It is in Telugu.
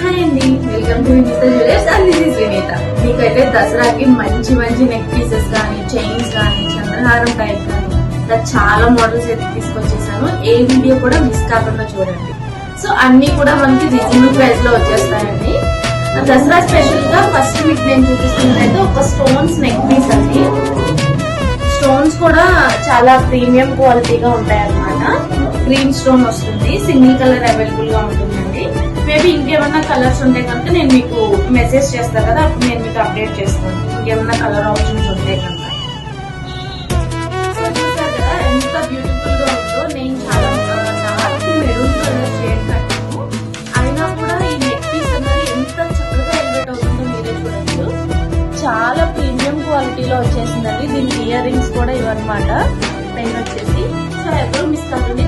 హాయ్ అండి, welcome to Vineetha jewellers and this is Vineetha. మీకైతే దసరాకి మంచి మంచి నెక్ పీసెస్ కానీ, చైన్స్ కానీ, చంద్రహారం టైప్ కానీ ఇలా చాలా మోడల్స్ అయితే తీసుకొచ్చేసాను. ఏ వీడియో కూడా మిస్ కాకుండా చూడండి. సో అన్ని కూడా మనకి రీజనబుల్ ప్రైస్ లో వచ్చేస్తాయండి. దసరా స్పెషల్ గా ఫస్ట్ మీకు నేను చూపిస్తున్నదైతే ఒక స్టోన్స్ నెక్ పీస్ అండి. స్టోన్స్ కూడా చాలా ప్రీమియం క్వాలిటీగా ఉంటాయి అన్నమాట. గ్రీన్ స్టోన్ వస్తుంది, సింగిల్ కలర్ అవైలబుల్ గా ఉంటుందండి. మేబీ ఇంకేమన్నా కలర్స్ ఉంటే కనుక నేను మీకు మెసేజ్ చేస్తాను కదా, అప్పుడు నేను మీకు అప్డేట్ చేస్తాను ఇంకేమన్నా కలర్ ఆప్షన్స్ ఉంటే కనుక. సో చూసారు కదా ఎంత బ్యూటిఫుల్ గా ఉందో. నేను చాలా డార్క్ మెరూన్ కలర్ షేడ్ కట్టాను, అయినా కూడా ఈ నెక్ పీస్ అనేది ఎంత చక్కగా ఎలివేట్ అవుతుందో మీరే చూడొచ్చు. చాలా ప్రీమియం క్వాలిటీలో వచ్చేసిందండి. దీనికి ఇయర్ రింగ్స్ కూడా ఇవన్నమాట. పెయిన్ వచ్చేసి సో ఎవరు మిస్ కాకండి.